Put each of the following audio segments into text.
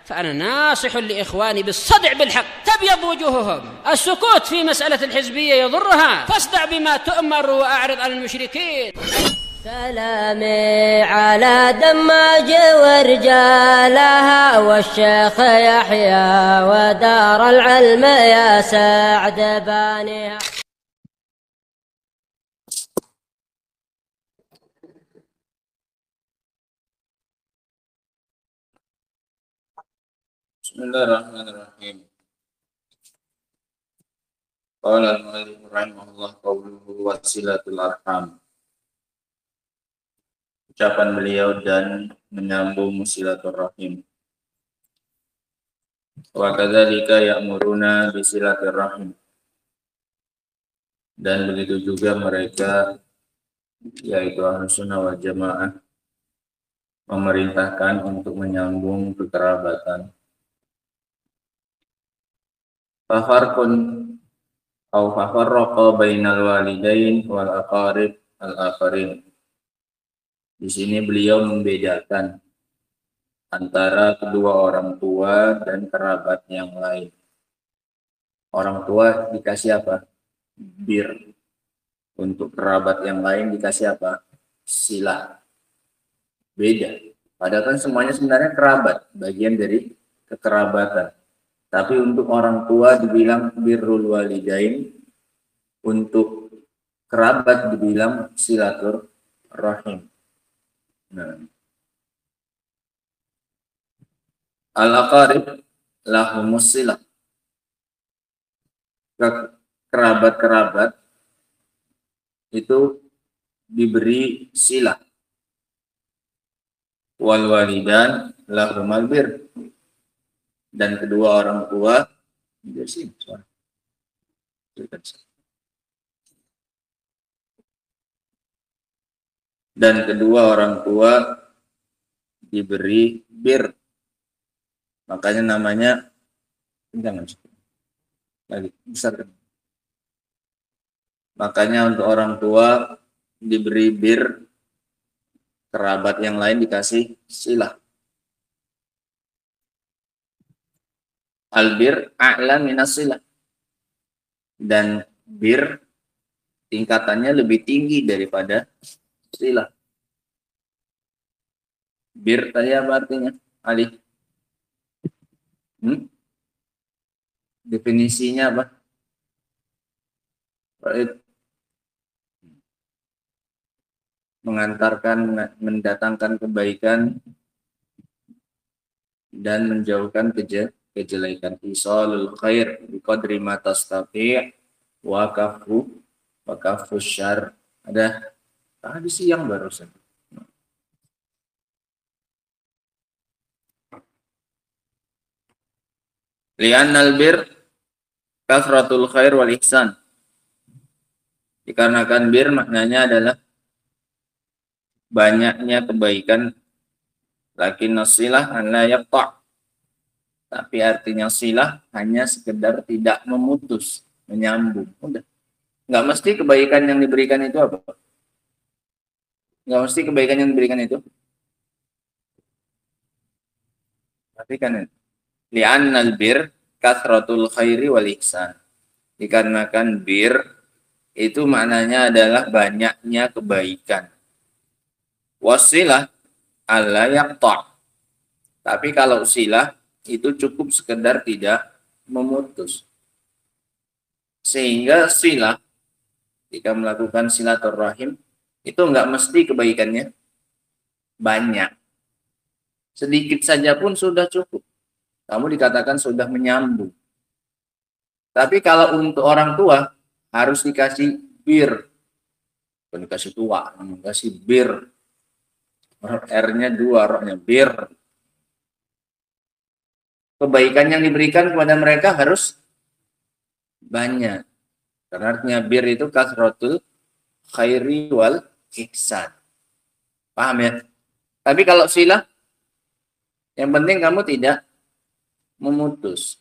فأنا ناصح لإخواني بالصدع بالحق تبيض وجوههم. السكوت في مسألة الحزبية يضرها، فاصدع بما تؤمر وأعرض عن المشركين. سلامي على دماج ورجالها والشيخ يحيى ودار العلم يا سعد بانيها. Bismillahirrahmanirrahim. Qala al-mu'allif rahimahullah qawluhu wasilatul arham. Ucapan beliau dan menyambung silaturahim. Wa kadzalika ya'muruna bisilatirrahim. Dan begitu juga mereka, yaitu Ahlus Sunnah wal Jamaah, memerintahkan untuk menyambung kekerabatan. Fafarqun au fafarraqa bainal walidain wal aqarib al-akharin. Di sini beliau membedakan antara kedua orang tua dan kerabat yang lain. Orang tua dikasih apa? Bir. Untuk kerabat yang lain dikasih apa? Silah. Beda. Padahal kan semuanya sebenarnya kerabat, bagian dari kekerabatan. Tapi untuk orang tua dibilang birrul walidain, untuk kerabat dibilang silaturahim. Nah. Al-aqarib lahumus silah. Kerabat-kerabat itu diberi silah. Wal walidan lahumal bir. Dan kedua orang tua diberi bir. Makanya namanya lagi besar. Makanya untuk orang tua diberi bir, kerabat yang lain dikasih silah. Albir a'la minas silah. Dan bir tingkatannya lebih tinggi daripada silah. Bir tadi apa artinya? Ali? Definisinya apa? Mengantarkan, mendatangkan kebaikan dan menjauhkan kejelekan. Isalul khair biqadri ma tastati' wa kafu syarr. Ada tadi siang barusan. Li'annal bir kasratul khair wal ihsan. Dikarenakan bir maknanya adalah banyaknya kebaikan, lakin nasilah an la yaqta'. Tapi artinya silah hanya sekedar tidak memutus, menyambung. Udah. Nggak mesti kebaikan yang diberikan itu apa? Nggak mesti kebaikan yang diberikan itu. Tapi kan li'annal bir kathratul khairi wal ihsan. Dikarenakan bir itu maknanya adalah banyaknya kebaikan. Wasilah alla yaqta'. Tapi kalau silah itu cukup sekedar tidak memutus. Sehingga silah, jika melakukan silaturahim, itu enggak mesti kebaikannya banyak. Sedikit saja pun sudah cukup. Kamu dikatakan sudah menyambung. Tapi kalau untuk orang tua, harus dikasih bir. Bukan dikasih tua, dikasih bir. R-nya 2, R-nya bir. Kebaikan yang diberikan kepada mereka harus banyak. Karena artinya bir itu kasratul khairi wal ihsan. Paham ya? Tapi kalau silah, yang penting kamu tidak memutus.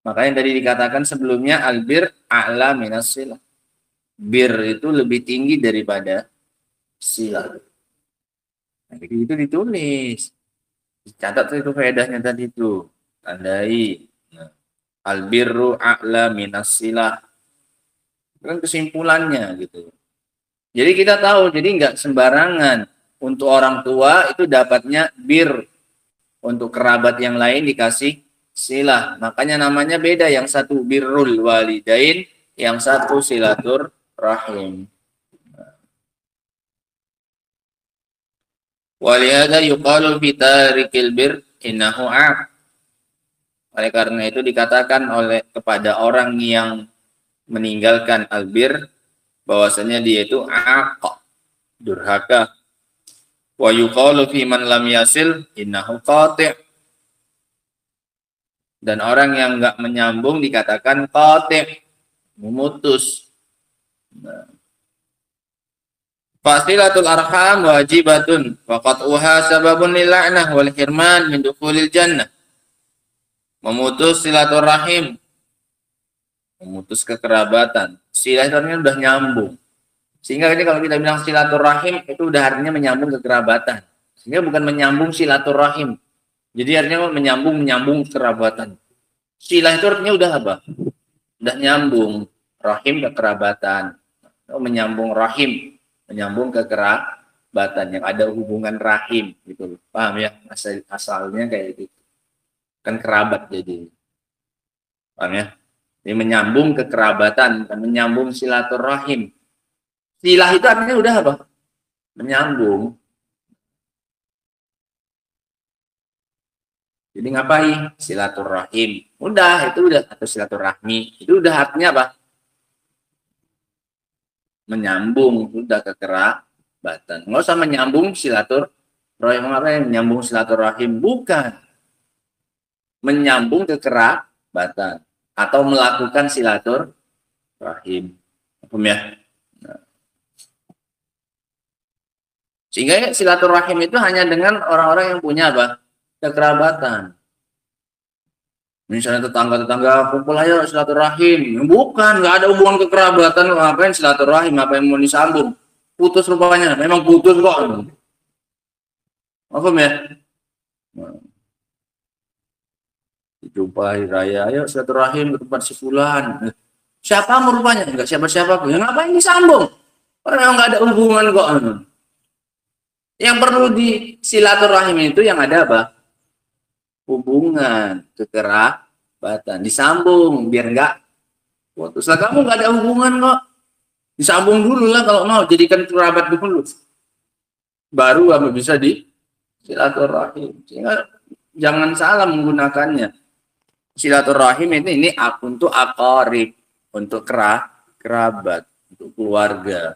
Makanya tadi dikatakan sebelumnya albir a'la minas silah. Bir itu lebih tinggi daripada silah. Nah, itu ditulis. Catat itu faedahnya tadi itu. Tandai. Nah, albirru a'la minas silah. Kan kesimpulannya gitu. Jadi kita tahu, jadi nggak sembarangan untuk orang tua itu dapatnya bir, untuk kerabat yang lain dikasih silah. Makanya namanya beda, yang satu birrul walidain, yang satu silatur rahim. Walihada yuqalu fi tarikil bir innahu aq. Oleh karena itu dikatakan oleh kepada orang yang meninggalkan albir bahwasanya dia itu aq, durhaka. Wa yuqalu fi man lam yasil innahu qati'. Dan orang yang enggak menyambung dikatakan qati', memutus. Nah. Fasilatul arham wajibatun wa qat'uha sababun lil la'nah wal hirman min dukhulil jannah. Memutus silaturahim, memutus kekerabatan. Silaturahim udah nyambung. Sehingga ini kalau kita bilang silaturahim itu udah artinya menyambung kekerabatan. Sehingga bukan menyambung silaturahim. Jadi artinya menyambung kerabatan. Silah itu artinya udah apa? Udah nyambung. Rahim kekerabatan. Menyambung rahim. Menyambung kekerabatan yang ada hubungan rahim gitu. Paham ya? Asalnya kayak gitu. Kan kerabat jadi. Paham ya? Ini menyambung kekerabatan, bukan menyambung silaturahim. Silah itu artinya udah apa? Menyambung. Jadi ngapain? Silaturahim. Udah, itu udah, atau silaturahmi. Itu udah artinya apa? Menyambung, udah kekerabatan. Nggak usah menyambung silaturahim. Apa yang menyambung silaturahim? Bukan. Menyambung kekerabatan. Atau melakukan silaturahim. Paham ya? Nah. Sehingga silaturahim itu hanya dengan orang-orang yang punya apa? Kekerabatan. Misalnya tetangga-tetangga kumpul ayo silaturahim. Bukan, nggak ada hubungan kekerabatan. Ngapain silaturahim? Apa yang mau disambung? Putus rupanya. Memang putus kok. Paham ya? Nah. Dijumpai raya, ayo silaturahim ke tempat si fulan. Siapa rupanya? Enggak siapa-siapa. Ya ngapain disambung? Orang nggak ada hubungan kok. Yang perlu di silaturahim itu yang ada apa? Hubungan, kekerabatan. Disambung biar enggak putus. Lah kamu nggak ada hubungan kok. Disambung dulu lah kalau mau, jadikan kerabat dulu. Baru apa bisa di silaturahim. Sehingga jangan salah menggunakannya. Silaturahim ini untuk aqarib, untuk kerabat, untuk keluarga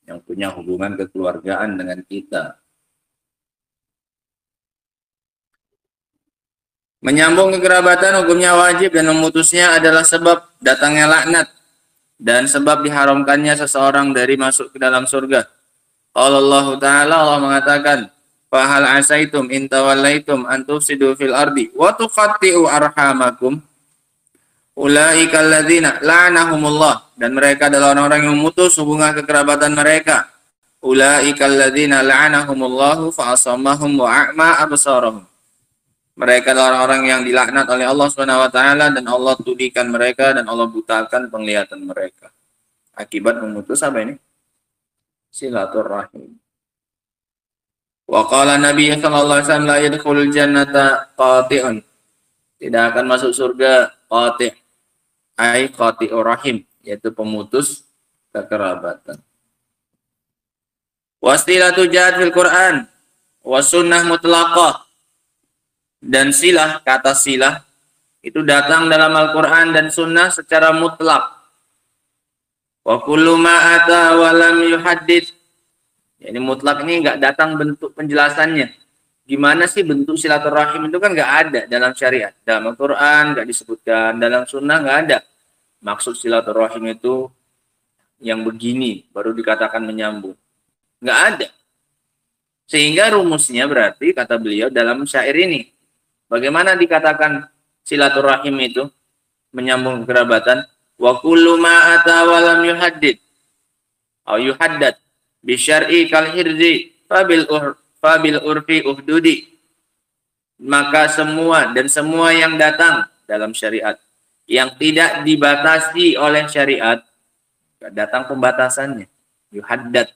yang punya hubungan kekeluargaan dengan kita. Menyambung kekerabatan hukumnya wajib dan memutusnya adalah sebab datangnya laknat dan sebab diharamkannya seseorang dari masuk ke dalam surga. Allah Ta'ala, Allah mengatakan, "Fahal asaitum in tawallaitum an tufsidu fil ardi wa tuqatti'u arhamakum ulaika alladzina la'anahumullah." Dan mereka adalah orang-orang yang memutus hubungan kekerabatan mereka. Ulaika alladzina la'anahumullahu fa asammahum wa a'ma absarahum. Mereka adalah orang-orang yang dilaknat oleh Allah Subhanahu wa taala dan Allah tudikan mereka dan Allah butakan penglihatan mereka. Akibat memutus apa ini? Silaturahim. Wa qala Nabi sallallahu alaihi wasallam la yadkhulul jannata qati'un. Tidak akan masuk surga qati'. Ai qati'ur rahim, yaitu pemutus kekerabatan. Wastilatu jad fil Quran wa sunnah mutlaqah. Dan silah, kata silah itu datang dalam Al-Quran dan Sunnah secara mutlak. Wa kullu ma ata wa lam yuhaddits. Ini mutlak ini nggak datang bentuk penjelasannya. Gimana sih bentuk silaturahim itu kan nggak ada dalam syariat. Dalam Al-Quran nggak disebutkan, dalam Sunnah nggak ada. Maksud silaturahim itu yang begini baru dikatakan menyambung. Nggak ada. Sehingga rumusnya berarti kata beliau dalam syair ini. Bagaimana dikatakan silaturahim itu menyambung kerabatan? Wa kullu ma ata wa lam yuhaddid atau yuhaddad bi syar'i kal hirzi fabil urfi uhdudi. maka semua yang datang dalam syariat yang tidak dibatasi oleh syariat, datang pembatasannya, yuhaddad.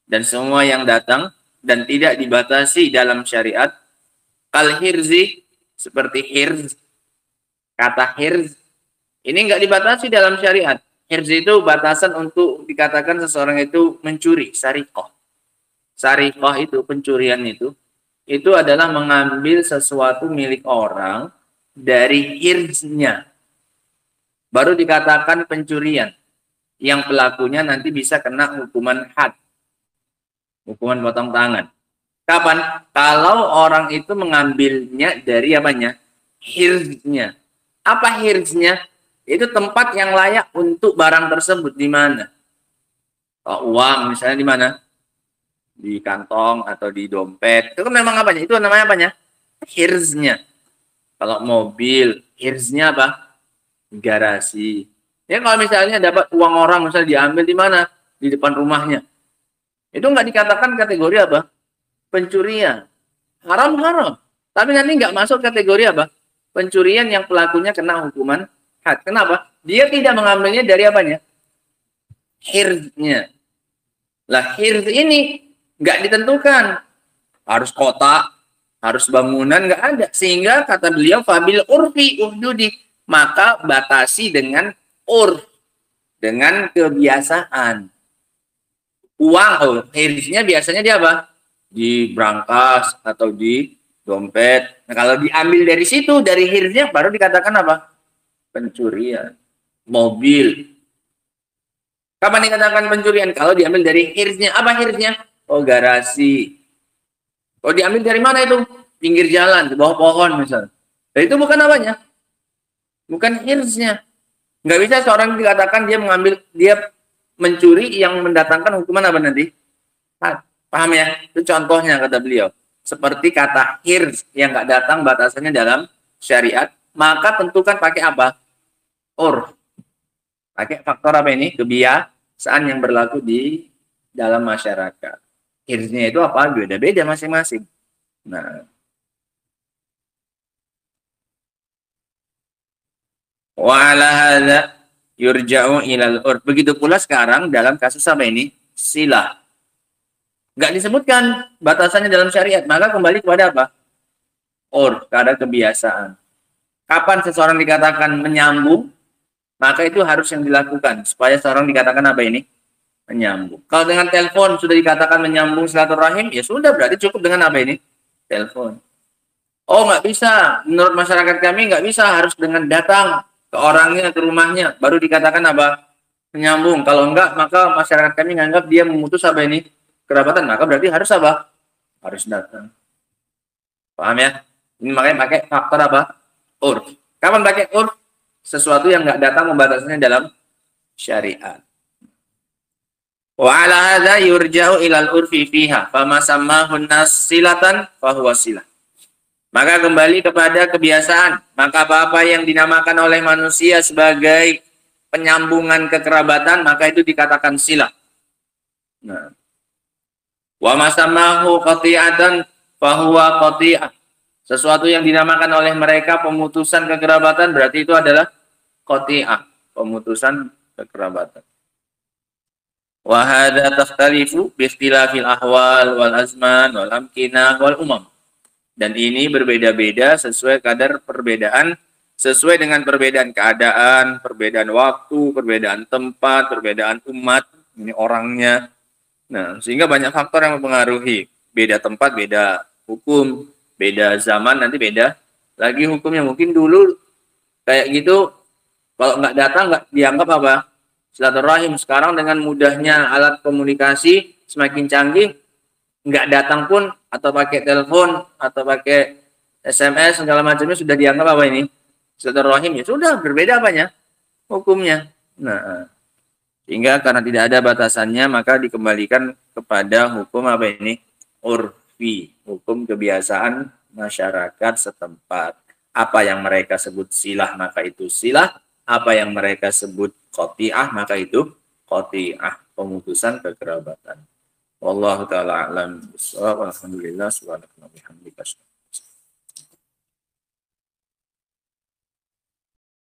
Dan semua yang datang dan tidak dibatasi dalam syariat, kal hirzi, seperti hirz. Kata hirz ini nggak dibatasi dalam syariat. Hirz itu batasan untuk dikatakan seseorang itu mencuri, sariqah. Sariqah itu pencurian itu adalah mengambil sesuatu milik orang dari hirznya. Baru dikatakan pencurian. Yang pelakunya nanti bisa kena hukuman had. Hukuman potong tangan. Kapan? Kalau orang itu mengambilnya dari apanya? Hirznya. Apa hirznya? Itu tempat yang layak untuk barang tersebut di mana? Oh, uang misalnya di mana? Di kantong atau di dompet. Itu kan memang apanya? Itu namanya apanya? Hirznya. Kalau mobil, hirznya apa? Garasi. Ya kalau misalnya dapat uang orang misalnya diambil di mana? Di depan rumahnya. Itu nggak dikatakan kategori apa? Pencurian. Haram. Tapi nanti nggak masuk kategori apa? Pencurian yang pelakunya kena hukuman had. Kenapa? Dia tidak mengambilnya dari apanya? Hirznya. Lah hirz ini nggak ditentukan. Harus kotak, harus bangunan, nggak ada. Sehingga kata beliau, fabil urfi uhdudi. Maka batasi dengan urf. Dengan kebiasaan. Uang, hirznya biasanya di apa? Di brankas atau di dompet. Nah, kalau diambil dari situ, dari hirznya, baru dikatakan apa? Pencurian. Mobil. Kapan dikatakan pencurian? Kalau diambil dari hirznya. Apa hirznya? Oh, garasi. Oh, diambil dari mana itu? Pinggir jalan, di bawah pohon misalnya. Nah, itu bukan apanya? Bukan hirznya. Nggak bisa seorang dikatakan dia mencuri yang mendatangkan hukuman apa nanti? Paham ya? Itu contohnya kata beliau. Seperti kata hirz yang nggak datang batasannya dalam syariat, maka tentukan pakai apa? Pakai faktor apa ini? Kebiasaan yang berlaku di dalam masyarakat. Hirznya itu apa? Beda-beda masing-masing. Nah, wa ala hadza yurja'u ilal urf. Begitu pula sekarang dalam kasus apa ini? Silah. Nggak disebutkan batasannya dalam syariat, maka kembali kepada apa? Urf, kepada kebiasaan. Kapan seseorang dikatakan menyambung, maka itu harus yang dilakukan supaya seseorang dikatakan apa ini? Menyambung. Kalau dengan telepon sudah dikatakan menyambung silaturahim, ya sudah, berarti cukup dengan apa ini? Telepon. Oh, nggak bisa. Menurut masyarakat kami nggak bisa, harus dengan datang ke orangnya, ke rumahnya, baru dikatakan apa? Menyambung. Kalau enggak, maka masyarakat kami menganggap dia memutus apa ini? Kerabatan. Maka berarti harus apa? Harus datang. Paham ya? Ini makanya pakai faktor apa? Urf. Kapan pakai urf? Sesuatu yang enggak datang membatasnya dalam syariat. Wa ala hadza yurja'u ilal urfi fiha, fama sammahu nas silatan fa huwa silah. Maka kembali kepada kebiasaan. Maka apa-apa yang dinamakan oleh manusia sebagai penyambungan kekerabatan, maka itu dikatakan silah. Nah. Wa masamahu qati'atan fahuwa qati'ah. Sesuatu yang dinamakan oleh mereka pemutusan kekerabatan, berarti itu adalah qati'ah, pemutusan kekerabatan. Wa hadza takhtalifu bi ikhtilafil ahwal wal azman wal amkinah wal umam. Dan ini berbeda-beda sesuai kadar perbedaan, sesuai dengan perbedaan keadaan, perbedaan waktu, perbedaan tempat, perbedaan umat, ini orangnya. Nah, sehingga banyak faktor yang mempengaruhi. Beda tempat, beda hukum, beda zaman, nanti beda lagi hukumnya. Mungkin dulu kayak gitu, kalau nggak datang nggak dianggap apa? Silaturahim. Sekarang dengan mudahnya alat komunikasi semakin canggih, nggak datang pun atau pakai telepon atau pakai SMS segala macamnya sudah dianggap apa ini? Silaturahim. Ya sudah, berbeda apanya? Hukumnya. Nah, sehingga karena tidak ada batasannya maka dikembalikan kepada hukum apa ini? Urfi, hukum kebiasaan masyarakat setempat. Apa yang mereka sebut silah maka itu silah, apa yang mereka sebut qati'ah maka itu qati'ah, pemutusan kekerabatan. Wallahu taala a'lam bissawab. Alhamdulillah subhanallahi wa bihamdihi.